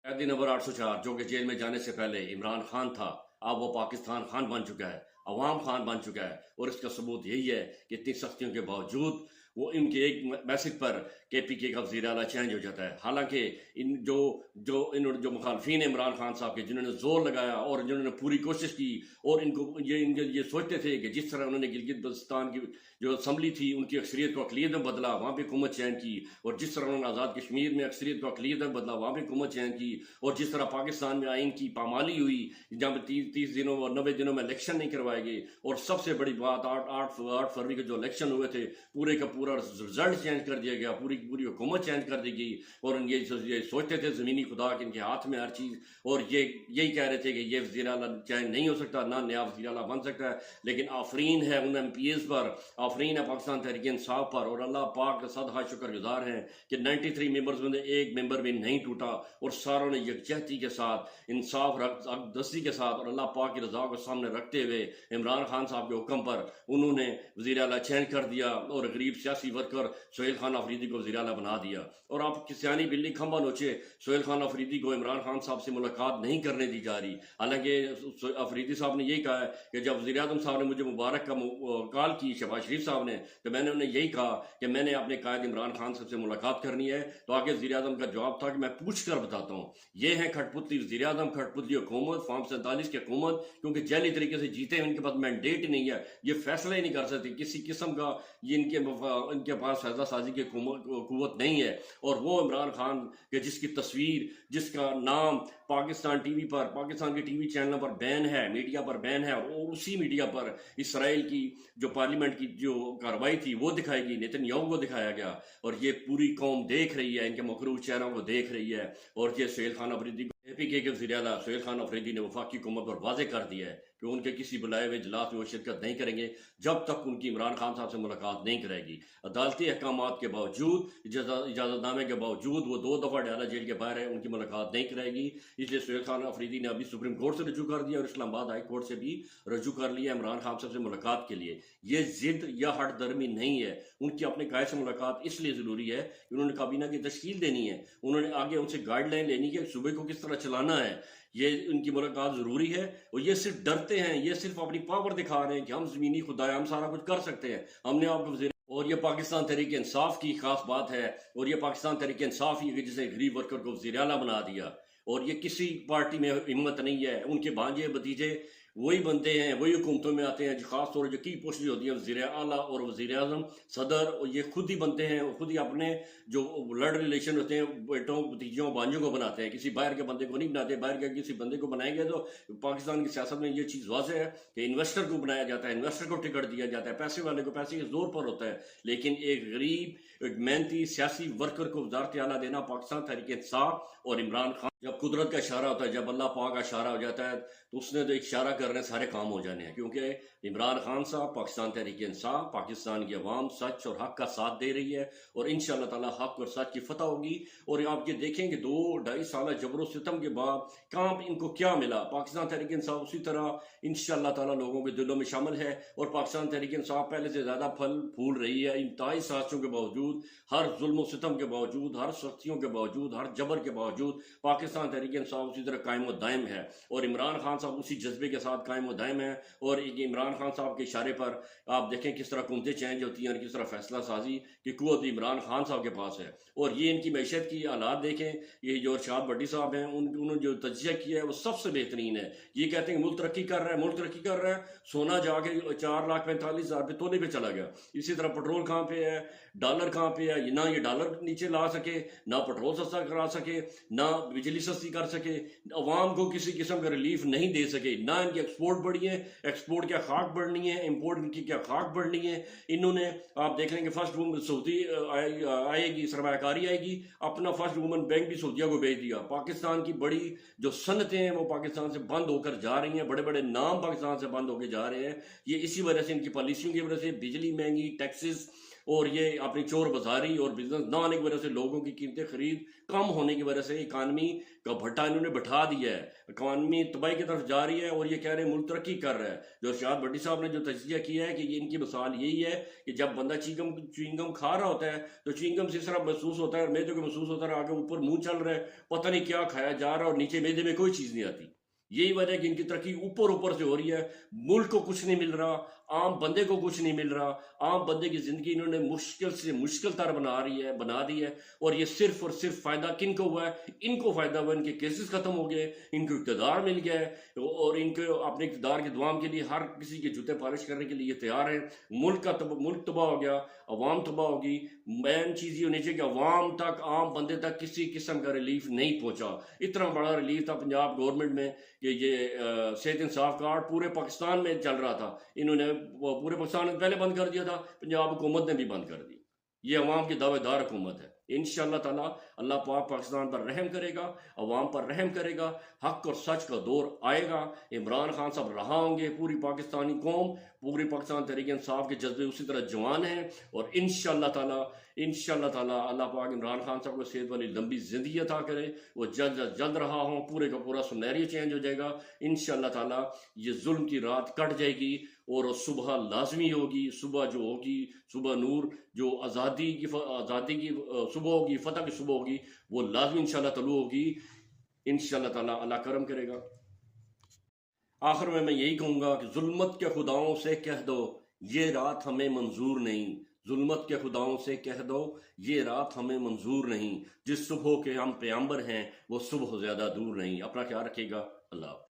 قیدی نمبر 804 جو کہ جیل میں جانے سے پہلے عمران خان تھا، اب وہ پاکستان خان بن چکا ہے، عوام خان بن چکا ہے، اور اس کا ثبوت یہی ہے کہ اتنی سختیوں کے باوجود وہ ان کے ایک میسج پر کے پی کے کا وزیر اعلیٰ چینج ہو جاتا ہے۔ حالانکہ جو مخالفین عمران خان صاحب کے جنہوں نے زور لگایا اور جنہوں نے پوری کوشش کی اور ان کو یہ سوچتے تھے کہ جس طرح انہوں نے گلگت بلتستان کی جو اسمبلی تھی ان کی اکثریت کو اقلیت میں بدلا، وہاں پہ حکومت چین کی، اور جس طرح انہوں نے آزاد کشمیر میں اکثریت کو اقلیت میں بدلا، وہاں پہ حکومت چین کی، اور جس طرح پاکستان میں آئین کی پامالی ہوئی جہاں پہ 30 دنوں اور 90 دنوں میں الیکشن نہیں کروائے گئے، اور سب سے بڑی بات 8 فروری کے جو الیکشن ہوئے تھے پورے کا پورا رزلٹ چینج کر دیا گیا، پوری حکومت چینج کر دی گئی، اور یہ سوچتے تھے زمینی خدا کہ ان کے ہاتھ میں ہر چیز، اور یہی کہہ رہے تھے کہ یہ وزیر اعلیٰ چینج نہیں ہو سکتا، نہ نیا وزیر اعلیٰ بن سکتا ہے۔ لیکن آفرین ہے ان ایم پی ایز پر، آفرین ہے پاکستان تحریک انصاف پر، اور اللہ پاک کا صد شکر گزار ہیں کہ 93 ممبرز میں ایک ممبر بھی نہیں ٹوٹا، اور ساروں نے یکجہتی کے ساتھ، انصاف دستی کے ساتھ اور اللہ پاک کی رضا کو سامنے رکھتے ہوئے عمران خان صاحب کے حکم پر انہوں نے وزیر اعلیٰ چینج کر دیا، اور غریب سیاسی ورکر سہیل خان آفریدی کو وزیر اعلیٰ بنا دیا۔ اور آپ کی سیانی بلی کھمبا نوچے، سہیل خان آفریدی کو عمران خان صاحب سے ملاقات نہیں کرنے دی جا رہی، حالانکہ آفریدی صاحب نے یہی کہا ہے کہ جب وزیر اعظم صاحب نے مجھے مبارک کا کال کی، شہباز شریف صاحب نے، تو میں نے انہیں یہی کہا کہ میں نے اپنے قائد عمران خان صاحب سے ملاقات کرنی ہے، تو آگے وزیر اعظم کا جواب تھا کہ میں پوچھ کر بتاتا ہوں۔ یہ ہیں کھٹ پتلی وزیر اعظم، کھٹ پتلی حکومت، فارم 47 کی حکومت، کیونکہ جعلی طریقے سے جیتے ہیں، ان کے پاس مینڈیٹ ہی نہیں ہے، یہ فیصلہ ہی نہیں کر سکتے کسی قسم کا، یہ ان کے پاس فیصلہ سازی کی قوت نہیں ہے۔ اور وہ عمران خان کے جس کی تصویر، جس کا نام پاکستان ٹی وی پر، پاکستان کے ٹی وی چینلوں پر بین ہے، میڈیا پر بین ہے، اور اسی میڈیا پر اسرائیل کی جو پارلیمنٹ کی جو کارروائی تھی وہ دکھائی گئی، نیتن یاہو کو دکھایا گیا، اور یہ پوری قوم دیکھ رہی ہے، ان کے مغرور چہروں کو دیکھ رہی ہے۔ اور یہ سہیل خان آفریدی کو اے پی کے وزیر اعلیٰ سہیل خان آفریدی نے وفاقی حکومت پر واضح کر دیا ہے کہ ان کے کسی بلائے ہوئے اجلاس میں وہ شرکت نہیں کریں گے جب تک ان کی عمران خان صاحب سے ملاقات نہیں کرے گی۔ عدالتی احکامات کے باوجود، اجازت نامے کے باوجود وہ 2 دفعہ ڈیالہ جیل کے باہر ہے، ان کی ملاقات نہیں کرے گی۔ اس لیے سہیل خان آفریدی نے ابھی سپریم کورٹ سے رجوع کر دیا، اور اسلام آباد ہائی کورٹ سے بھی رجوع کر لیا عمران خان صاحب سے ملاقات کے لیے۔ یہ ضد یا ہٹ درمی نہیں ہے، ان کی اپنے قائد سے ملاقات اس لیے ضروری ہے کہ انہوں نے کابینہ کی تشکیل دینی ہے، انہوں نے آگے ان سے گائیڈ لائن لینی ہے کہ صوبے کو کس طرح چلانا ہے، یہ ان کی ملاقات ضروری ہے۔ اور یہ صرف ڈرتے ہیں، یہ صرف اپنی پاور دکھا رہے ہیں کہ ہم زمینی خدا ہیں، ہم سارا کچھ کر سکتے ہیں، ہم نے آپ کو وزیر، اور یہ پاکستان تحریک انصاف کی خاص بات ہے، اور یہ پاکستان تحریک انصاف ہی ہے کہ جسے غریب ورکر کو وزیر اعلیٰ بنا دیا، اور یہ کسی پارٹی میں ہمت نہیں ہے۔ ان کے بھانجے بھتیجے وہی بنتے ہیں، وہی حکومتوں میں آتے ہیں، جو خاص طور جو کی پوسٹ ہوتی ہیں وزیر اعلیٰ اور وزیر اعظم، صدر، اور یہ خود ہی بنتے ہیں، خود ہی اپنے جو بلڈ ریلیشن ہوتے ہیں بیٹوں بھتیجوں بانجوں کو بناتے ہیں، کسی باہر کے بندے کو نہیں بناتے۔ باہر کے کسی بندے کو بنائیں گے تو پاکستان کی سیاست میں یہ چیز واضح ہے کہ انویسٹر کو بنایا جاتا ہے، انویسٹر کو ٹکٹ دیا جاتا ہے، پیسے والے کو پیسے کے زور پر ہوتا ہے، لیکن ایک غریب، ایک محنتی سیاسی ورکر کو وزارت اعلیٰ دینا پاکستان تحریک انصاف اور عمران خان، جب قدرت کا اشارہ ہوتا ہے، جب اللہ پاک کا اشارہ ہو جاتا ہے تو اس نے تو ایک اشارہ کر رہے سارے کام ہو جانے ہیں، کیونکہ عمران خان صاحب، پاکستان تحریک انصاف، پاکستان کی عوام سچ اور حق کا ساتھ دے رہی ہے، اور انشاءاللہ تعالی حق اور سچ کی فتح ہوگی۔ اور آپ یہ دیکھیں کہ 2-2.5 سالہ جبر و ستم کے بعد کہاں ان کو کیا ملا، پاکستان تحریک انصاف اسی طرح انشاءاللہ تعالی لوگوں کے دلوں میں شامل ہے، اور پاکستان تحریک انصاف پہلے سے زیادہ پھل پھول رہی ہے، انتہائی سازشوں کے باوجود، ہر ظلم و ستم کے باوجود، ہر سختیوں کے باوجود، ہر جبر کے باوجود پاکستان تحریک انصاف اسی طرح قائم و دائم ہے، اور عمران خان صاحب اسی جذبے کے ساتھ قائم و دائم ہے۔ اور عمران خان صاحب کے اشارے پر آپ دیکھیں کس طرح حکومتیں چینج ہوتی ہیں، اور کس طرح فیصلہ سازی کی قوت عمران خان صاحب کے پاس ہے۔ اور یہ ان کی معیشت کی حالات دیکھیں، یہ جو ارشاد بٹی صاحب ہیں انہوں نے جو تجزیہ کیا ہے وہ سب سے بہترین ہے۔ یہ کہتے ہیں کہ ملک ترقی کر رہا ہے، ملک ترقی کر رہا ہے، سونا جا کے 4,45,000 پہ تونے پہ چلا گیا، اسی طرح پٹرول کہاں پہ ہے، ڈالر کہاں پہ ہے، نہ یہ ڈالر نیچے لا سکے، نہ پٹرول سستا کرا سکے، نہ بجلی سستی کر سکے، عوام کو کسی قسم کا ریلیف نہیں دے سکے، نہ ان کی ایکسپورٹ بڑھی ہے، ایکسپورٹ کیا خاک بڑھنی ہے، امپورٹ ان کی کیا خاک بڑھنی ہے۔ انہوں نے، آپ دیکھ لیں کہ فرسٹ وومن سعودی آئے گی، سرمایہ کاری آئے گی، اپنا فرسٹ وومن بینک بھی سعودیہ کو بھیج دیا۔ پاکستان کی بڑی جو صنعتیں ہیں وہ پاکستان سے بند ہو کر جا رہی ہیں، بڑے بڑے نام پاکستان سے بند ہو کے جا رہے ہیں، یہ اسی وجہ سے، ان کی پالیسیوں کی وجہ سے، بجلی مہنگی، ٹیکسز اور یہ اپنی چور بازاری اور بزنس نہ آنے کی وجہ سے لوگوں کی قیمتیں خرید کم ہونے کی وجہ سے اکانومی کا بھٹا انہوں نے بٹھا دیا ہے، اکانومی تباہی کی طرف جا رہی ہے، اور یہ کہہ رہے ہیں ملک ترقی کر رہا ہے۔ جو ارشاد بھٹی صاحب نے جو تجزیہ کیا ہے کہ یہ ان کی مثال یہی ہے کہ جب بندہ چوئنگم کھا رہا ہوتا ہے تو چوئنگم سے اس طرح محسوس ہوتا ہے، میدے کو محسوس ہوتا ہے، آگے اوپر منہ چل رہا ہے، پتہ نہیں کیا کھایا جا رہا ہے، اور نیچے میدے میں کوئی چیز نہیں آتی۔ یہی وجہ ہے کہ ان کی ترقی اوپر سے ہو رہی ہے، ملک کو کچھ نہیں مل رہا، عام بندے کو کچھ نہیں مل رہا، عام بندے کی زندگی انہوں نے مشکل سے مشکل تر بنا دی ہے، اور یہ صرف اور صرف فائدہ کن کو ہوا ہے؟ ان کو فائدہ ہوا، ان کے کیسز ختم ہو گئے، ان کو اقتدار مل گیا ہے، اور ان کو اپنے اقتدار کے دوام کے لیے ہر کسی کے جوتے پالش کرنے کے لیے یہ تیار ہیں۔ ملک تباہ ہو گیا، عوام تباہ ہوگی۔ مین چیز یہ ہونی چاہیے کہ عوام تک، عام بندے تک کسی قسم کا ریلیف نہیں پہنچا۔ اتنا بڑا ریلیف تھا پنجاب گورنمنٹ میں کہ یہ صحت انصاف کارڈ پورے پاکستان میں چل رہا تھا، انہوں نے پورے پاکستان میں پہلے بند کر دیا تھا، پنجاب حکومت نے بھی بند کر دی۔ یہ عوام کی دعوے دار حکومت ہے۔ انشاءاللہ تعالی اللہ پاک پاکستان پر رحم کرے گا، عوام پر رحم کرے گا، حق اور سچ کا دور آئے گا، عمران خان صاحب رہا ہوں گے، پوری پاکستانی قوم، پوری پاکستان تحریک انصاف کے جذبے اسی طرح جوان ہیں، اور انشاءاللہ تعالی اللہ پاک عمران خان صاحب کو صحت والی لمبی زندگی عطا کرے، وہ جلد رہا ہوں، پورے کا پورا سنیریو چینج ہو جائے گا انشاءاللہ تعالی۔ یہ ظلم کی رات کٹ جائے گی، اور صبح لازمی ہوگی، صبح جو ہوگی، صبح نور، جو آزادی کی صبح ہوگی، فتح کی صبح ہوگی، وہ لازمی انشاءاللہ طلوع ہوگی انشاءاللہ تعالی۔ اللہ کرم کرے گا۔ آخر میں یہی کہوں گا کہ ظلمت کے خداؤں سے کہہ دو یہ رات ہمیں منظور نہیں، ظلمت کے خداؤں سے کہہ دو یہ رات ہمیں منظور نہیں، جس صبح کے ہم پیامبر ہیں وہ صبح زیادہ دور نہیں۔ اپنا خیال رکھیے گا۔ اللہ حافظ۔